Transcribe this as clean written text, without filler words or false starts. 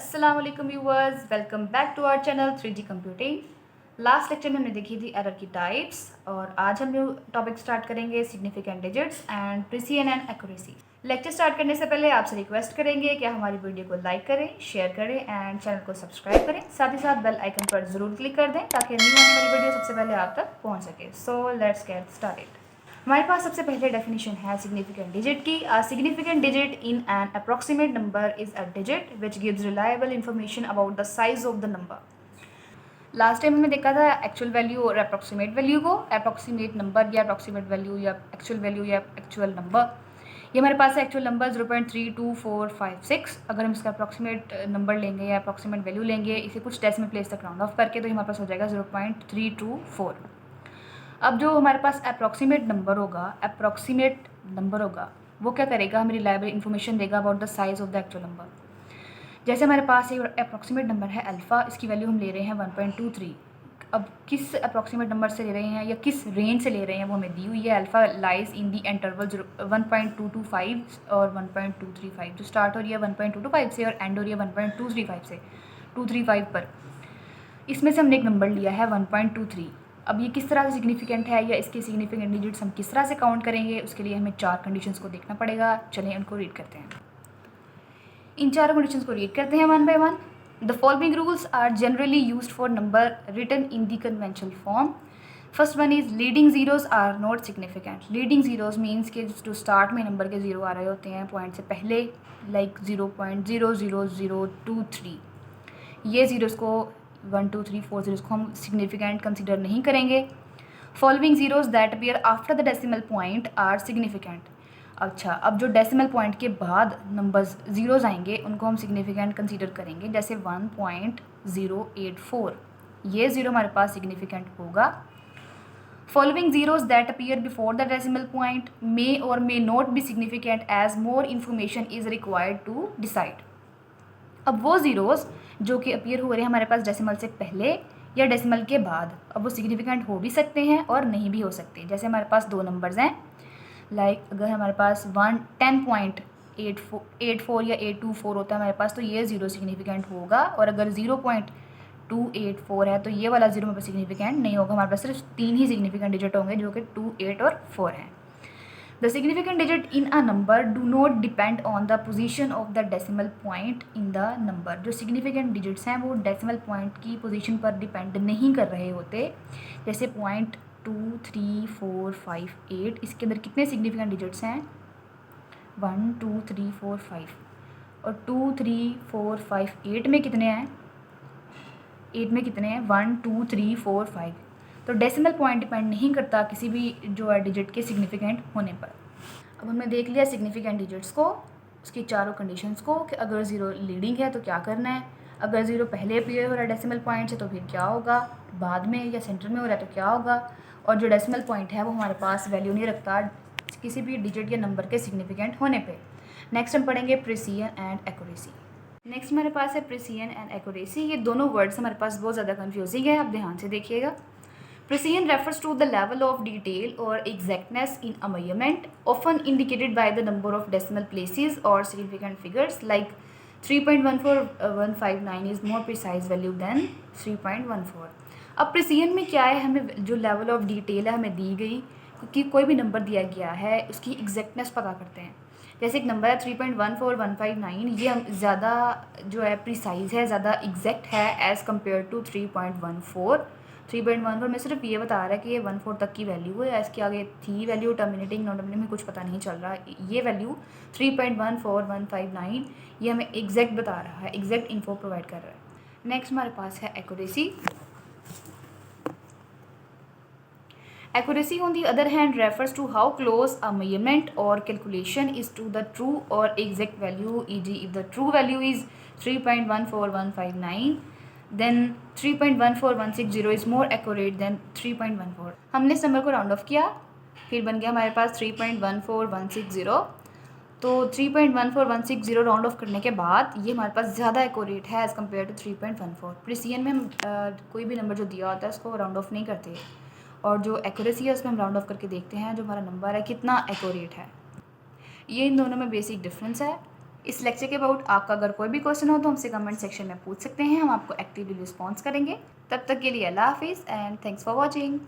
अस्सलाम वालेकुम viewers, welcome back to our channel 3D computing. Last lecture में हमने देखी थी एरर की टाइप्स और आज हम लोग टॉपिक स्टार्ट करेंगे significant digits and precision and accuracy. Lecture start करने से पहले आपसे रिक्वेस्ट करेंगे कि हमारी वीडियो को लाइक करें, शेयर करें एंड चैनल को सब्सक्राइब करें। साथ ही साथ बेल आइकन पर ज़रूर क्लिक कर दें ताकि न्यू आने वाली वीडियो सबसे पहले आप तक पहुँच सके। So let's get started. हमारे पास सबसे पहले डेफिनेशन है सिग्निफिकेंट डिजिट की। A significant digit in an approximate number is a digit which gives reliable information about the size of the number. Last time हमने देखा था एक्चुअल वैल्यू और approximate value को। अप्रॉक्सीमेट नंबर या approximate value या actual number. ये हमारे पास है एक्चुअल नंबर 0.32456। अगर हम इसका अप्रॉक्सीमेट नंबर लेंगे या अप्रॉक्सीमेट वैल्यू लेंगे इसे कुछ डेसिमल प्लेस तक राउंड ऑफ करके, तो हमारे पास हो जाएगा 0.324। अब जो हमारे पास अप्रॉक्सीमेट नंबर होगा वो क्या करेगा, हमें रिलायबल इन्फॉर्मेशन देगा about the size of the actual number. जैसे हमारे पास एक अप्रॉक्सीमेट नंबर है अल्फ़ा, इसकी वैल्यू हम ले रहे हैं 1.23। अब किस अप्रॉक्सीमेट नंबर से ले रहे हैं या किस रेंज से ले रहे हैं वो हमें दी हुई है। Alpha lies in the interval 1.225 और 1.235, जो स्टार्ट हो रही है 1.225 से और एंड हो रही है 1.235 से 235 पर। इसमें से हमने एक नंबर लिया है 1.23। अब ये किस तरह से सिग्निफिकेंट है या इसके सिग्निफिकेंट डिजिट्स हम किस तरह से काउंट करेंगे, उसके लिए हमें 4 कंडीशंस को देखना पड़ेगा। चलें उनको रीड करते हैं। इन 4 कंडीशंस को रीड करते हैं one by one. The following rules are generally used for number written in the conventional form. First one is leading zeros are not significant. Leading zeros means के जो स्टार्ट में number के zero आ रहे होते हैं point से पहले, like 0.00023, ये ज़ीरोज़ को 1 2 3 4 ज़ीरोज़ को हम सिग्निफिकेंट कंसिडर नहीं करेंगे। Following zeros that appear after the decimal point are significant. अच्छा, अब जो डेसिमल पॉइंट के बाद नंबर्स ज़ीरोज़ आएंगे उनको हम सिग्निफिकेंट कंसीडर करेंगे। जैसे 1.084, ये ज़ीरो हमारे पास सिग्निफिकेंट होगा। Following zeros that appear before the decimal point may or may not be significant as more information is required to decide. अब वो ज़ीरोज़ जो कि अपीयर हो रहे हैं हमारे पास डेसिमल से पहले या डेसिमल के बाद, अब वो सिग्निफिकेंट हो भी सकते हैं और नहीं भी हो सकते। जैसे हमारे पास दो नंबर्स हैं, लाइक अगर हमारे पास 10.84 या 824 होता है हमारे पास, तो ये ज़ीरो सिग्निफिकेंट होगा। और अगर 0.284 है तो ये वाला ज़ीरो हमारे पास सिग्निफिकेंट नहीं होगा। हमारे पास सिर्फ 3 ही सिग्निफिकेंट डिजिट होंगे जो कि 2, 8 और 4 हैं। The significant digit in a number do not depend on the position of the decimal point in the number। जो significant digits हैं वो decimal point की position पर depend नहीं कर रहे होते। जैसे 0.23458, इसके अंदर कितने significant digits हैं? 1 2 3 4 5 और 2 3 4 5 8 में कितने हैं? 8 में कितने हैं? 1 2 3 4 5। तो डेसिमल पॉइंट डिपेंड नहीं करता किसी भी जो है डिजिट के सिग्निफिकेंट होने पर। अब हमने देख लिया सिग्निफिकेंट डिजिट्स को, उसकी चारों कंडीशंस को, कि अगर ज़ीरो लीडिंग है तो क्या करना है, अगर ज़ीरो पहले अपीयर हो रहा है डेसिमल पॉइंट से तो फिर क्या होगा, बाद में या सेंटर में हो रहा है तो क्या होगा, और जो डेसिमल पॉइंट है वो हमारे पास वैल्यू नहीं रखता किसी भी डिजिट या नंबर के सिग्निफिकेंट होने पर। नेक्स्ट हम पढ़ेंगे प्रिसिजन एंड एक्यूरेसी। नेक्स्ट हमारे पास है प्रिसिजन एंड एक्यूरेसी। ये दोनों वर्ड्स हमारे पास बहुत ज़्यादा कन्फ्यूजिंग है, आप ध्यान से देखिएगा। Precision refers to the level of detail or exactness in a measurement, often indicated by the number of decimal places or significant figures, like 3.14159 is more precise value than 3.14। अब precision में क्या है, हमें जो level of detail है हमें दी गई, क्योंकि कोई भी नंबर दिया गया है उसकी exactness पता करते हैं। जैसे एक नंबर है 3.14159, ये हम ज़्यादा जो है प्रिसाइज है, ज़्यादा एग्जैक्ट है एज़ कम्पेयर टू 3.14। 3.14 में सिर्फ ये बता रहा है कि ये 14 तक की वैल्यू है, इसके आगे थी वैल्यू टर्मिनेटिंग नॉन टर्मिनेटिंग में कुछ पता नहीं चल रहा। ये वैल्यू 3.14159 ये हमें एग्जैक्ट बता रहा है, एग्जैक्ट इन्फो प्रोवाइड कर रहा है। नेक्स्ट हमारे पास है accuracy. Accuracy on the other hand refers to how close a measurement or calculation is to the true or exact value, e.g. if the true value is 3.14159 then 3.14160 is more accurate than 3.14। हमने इस number को round of किया, फिर बन गया हमारे पास 3.14160। तो 3.14160 round of करने के बाद ये हमारे पास ज़्यादा एक्यूरेट है एज़ कम्पेयर टू 3.14। प्रिसिजन में हम कोई भी नंबर जो दिया होता है उसको राउंड ऑफ नहीं करते, और जो एक्यूरेसी है उसमें हम राउंड ऑफ करके देखते हैं जो हमारा नंबर है कितना एक्यूरेट है। ये इन दोनों में बेसिक डिफरेंस है। इस लेक्चर के अबाउट आपका अगर कोई भी क्वेश्चन हो तो हमसे कमेंट सेक्शन में पूछ सकते हैं, हम आपको एक्टिवली रिस्पॉन्स करेंगे। तब तक के लिए अल्लाह हाफिज़ एंड थैंक्स फॉर वॉचिंग।